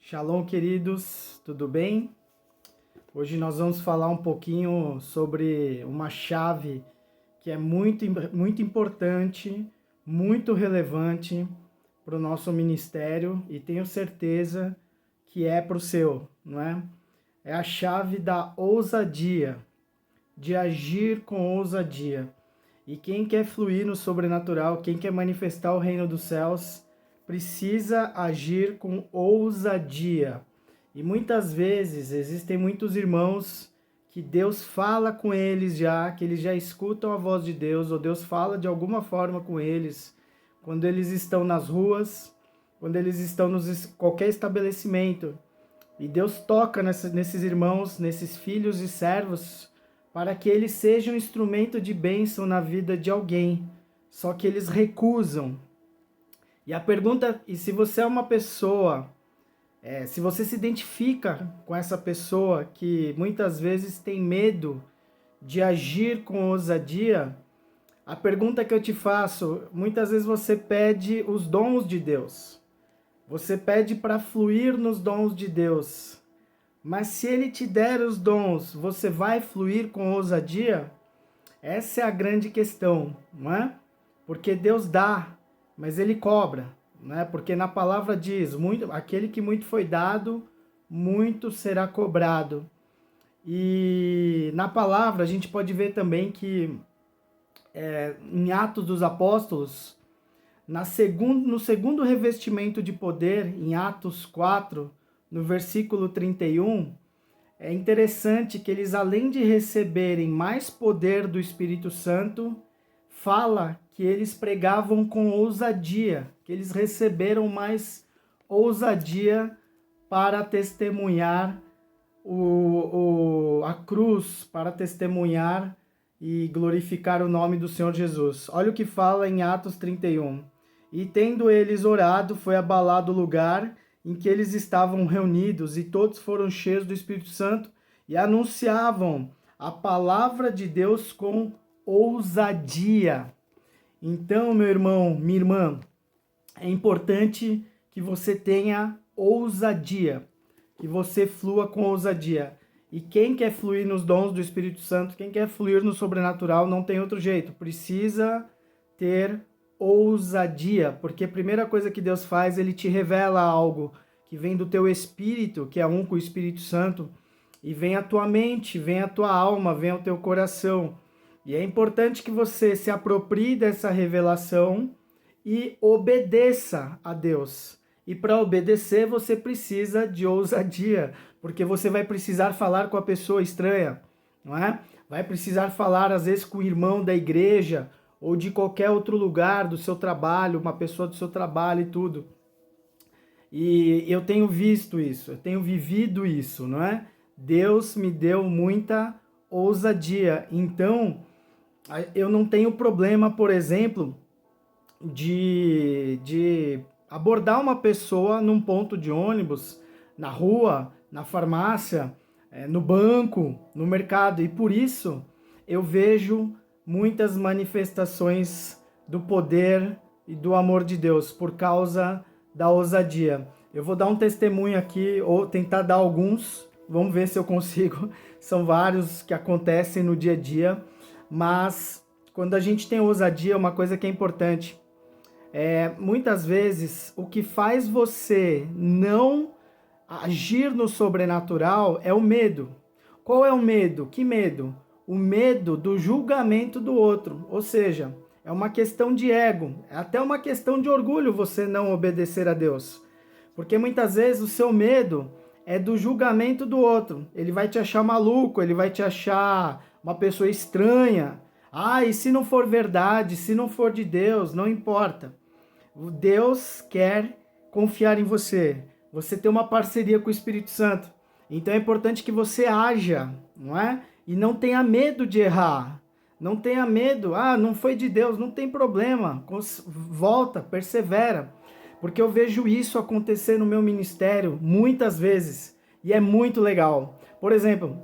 Shalom, queridos, tudo bem? Hoje nós vamos falar um pouquinho sobre uma chave que é muito importante, muito relevante para o nosso ministério e tenho certeza que é para o seu, não é? É a chave da ousadia, de agir com ousadia. E quem quer fluir no sobrenatural, quem quer manifestar o reino dos céus, precisa agir com ousadia. E muitas vezes existem muitos irmãos que Deus fala com eles já, que eles já escutam a voz de Deus, ou Deus fala de alguma forma com eles, quando eles estão nas ruas, quando eles estão em qualquer estabelecimento. E Deus toca nesses irmãos, nesses filhos e servos, para que eles sejam um instrumento de bênção na vida de alguém. Só que eles recusam. E a pergunta, e se você é uma pessoa, se você se identifica com essa pessoa que muitas vezes tem medo de agir com ousadia, a pergunta que eu te faço, muitas vezes você pede os dons de Deus. Você pede para fluir nos dons de Deus. Mas se Ele te der os dons, você vai fluir com ousadia? Essa é a grande questão, não é? Porque Deus dá, mas Ele cobra, né? Porque na palavra diz, aquele que muito foi dado, muito será cobrado. E na palavra a gente pode ver também que em Atos dos Apóstolos, no segundo revestimento de poder, em Atos 4, no versículo 31, é interessante que eles, além de receberem mais poder do Espírito Santo, fala que eles pregavam com ousadia, que eles receberam mais ousadia para testemunhar a cruz, para testemunhar e glorificar o nome do Senhor Jesus. Olha o que fala em Atos 31. E tendo eles orado, foi abalado o lugar em que eles estavam reunidos, e todos foram cheios do Espírito Santo e anunciavam a palavra de Deus com ousadia. Então, meu irmão, minha irmã, é importante que você tenha ousadia, que você flua com ousadia. E quem quer fluir nos dons do Espírito Santo, quem quer fluir no sobrenatural, não tem outro jeito. Precisa ter ousadia, porque a primeira coisa que Deus faz, Ele te revela algo que vem do teu espírito, que é um com o Espírito Santo, e vem à tua mente, vem à tua alma, vem ao teu coração. E é importante que você se aproprie dessa revelação e obedeça a Deus. E para obedecer, você precisa de ousadia, porque você vai precisar falar com a pessoa estranha, não é? Vai precisar falar, às vezes, com o irmão da igreja, ou de qualquer outro lugar do seu trabalho, uma pessoa do seu trabalho e tudo. E eu tenho visto isso, eu tenho vivido isso, não é? Deus me deu muita ousadia. Então, eu não tenho problema, por exemplo, de abordar uma pessoa num ponto de ônibus, na rua, na farmácia, no banco, no mercado. E por isso eu vejo muitas manifestações do poder e do amor de Deus, por causa da ousadia. Eu vou dar um testemunho aqui, ou tentar dar alguns, vamos ver se eu consigo. São vários que acontecem no dia a dia, mas quando a gente tem ousadia, uma coisa que é importante, muitas vezes o que faz você não agir no sobrenatural é o medo. Qual é o medo? Que medo? O medo do julgamento do outro, ou seja, é uma questão de ego, é até uma questão de orgulho você não obedecer a Deus, porque muitas vezes o seu medo é do julgamento do outro, ele vai te achar maluco, ele vai te achar uma pessoa estranha, e se não for verdade, se não for de Deus, não importa, Deus quer confiar em você, você tem uma parceria com o Espírito Santo, então é importante que você haja, não é? E não tenha medo de errar. Não tenha medo. Não foi de Deus. Não tem problema. Volta, persevera. Porque eu vejo isso acontecer no meu ministério muitas vezes. E é muito legal. Por exemplo,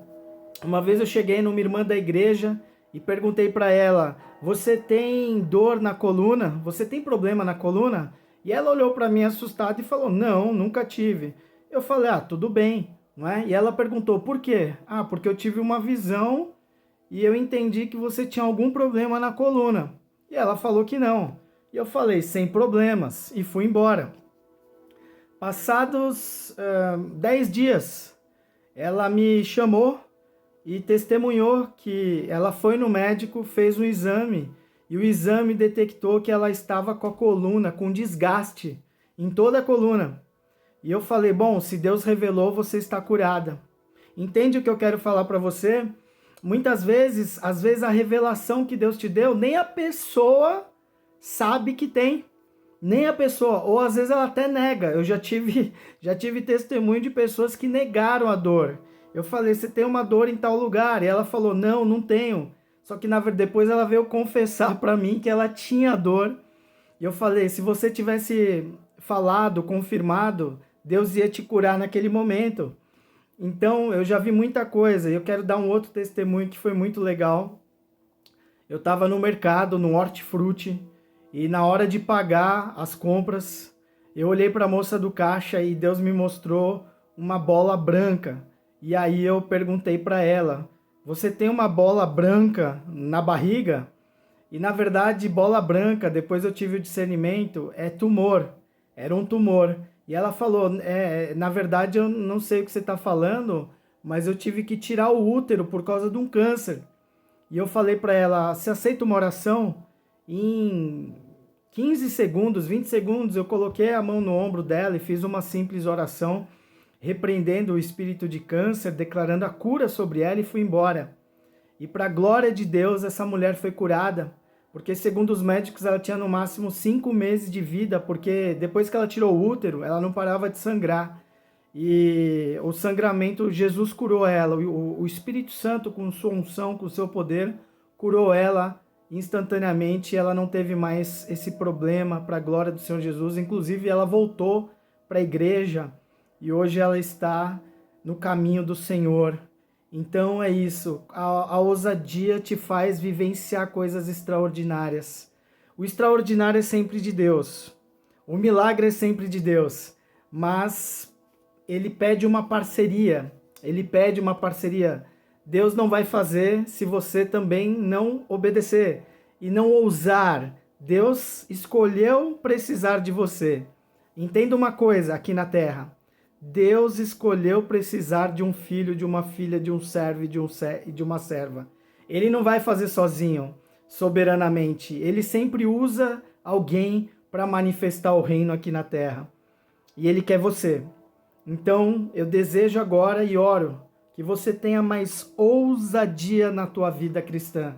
uma vez eu cheguei numa irmã da igreja e perguntei para ela: você tem dor na coluna? Você tem problema na coluna? E ela olhou para mim assustada e falou: não, nunca tive. Eu falei, tudo bem, não é? E ela perguntou, por quê? Porque eu tive uma visão e eu entendi que você tinha algum problema na coluna. E ela falou que não. E eu falei, sem problemas, e fui embora. Passados 10 dias, ela me chamou e testemunhou que ela foi no médico, fez um exame, e o exame detectou que ela estava com a coluna, com desgaste em toda a coluna. E eu falei, bom, se Deus revelou, você está curada. Entende o que eu quero falar para você? Muitas vezes, às vezes a revelação que Deus te deu, nem a pessoa sabe que tem. Nem a pessoa, ou às vezes ela até nega. Eu já tive testemunho de pessoas que negaram a dor. Eu falei, você tem uma dor em tal lugar? E ela falou, não, não tenho. Só que na verdade depois ela veio confessar para mim que ela tinha dor. E eu falei, se você tivesse falado, confirmado, Deus ia te curar naquele momento. Então eu já vi muita coisa. Eu quero dar um outro testemunho que foi muito legal. Eu estava no mercado, no hortifruti. E na hora de pagar as compras, eu olhei para a moça do caixa e Deus me mostrou uma bola branca. E aí eu perguntei para ela, você tem uma bola branca na barriga? E na verdade, bola branca, depois eu tive o discernimento, é tumor. Era um tumor. E ela falou, na verdade eu não sei o que você está falando, mas eu tive que tirar o útero por causa de um câncer. E eu falei para ela, você aceita uma oração? Em 15 segundos, 20 segundos, eu coloquei a mão no ombro dela e fiz uma simples oração, repreendendo o espírito de câncer, declarando a cura sobre ela e fui embora. E para a glória de Deus, essa mulher foi curada, porque segundo os médicos ela tinha no máximo 5 meses de vida, porque depois que ela tirou o útero, ela não parava de sangrar. E o sangramento, Jesus curou ela, o Espírito Santo com sua unção, com seu poder, curou ela instantaneamente, ela não teve mais esse problema, para a glória do Senhor Jesus. Inclusive ela voltou para a igreja e hoje ela está no caminho do Senhor. Então é isso, a ousadia te faz vivenciar coisas extraordinárias. O extraordinário é sempre de Deus, o milagre é sempre de Deus, mas ele pede uma parceria, Deus não vai fazer se você também não obedecer e não ousar. Deus escolheu precisar de você. Entenda uma coisa aqui na terra. Deus escolheu precisar de um filho, de uma filha, de um servo e de uma serva. Ele não vai fazer sozinho, soberanamente. Ele sempre usa alguém para manifestar o reino aqui na terra. E ele quer você. Então, eu desejo agora e oro que você tenha mais ousadia na tua vida cristã.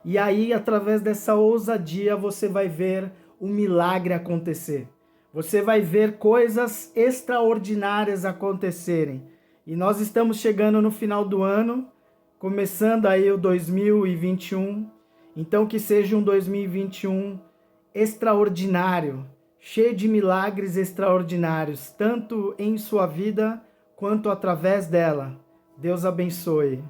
E aí, através dessa ousadia, você vai ver o milagre acontecer. Você vai ver coisas extraordinárias acontecerem. E nós estamos chegando no final do ano, começando aí o 2021. Então, que seja um 2021 extraordinário, cheio de milagres extraordinários, tanto em sua vida quanto através dela. Deus abençoe.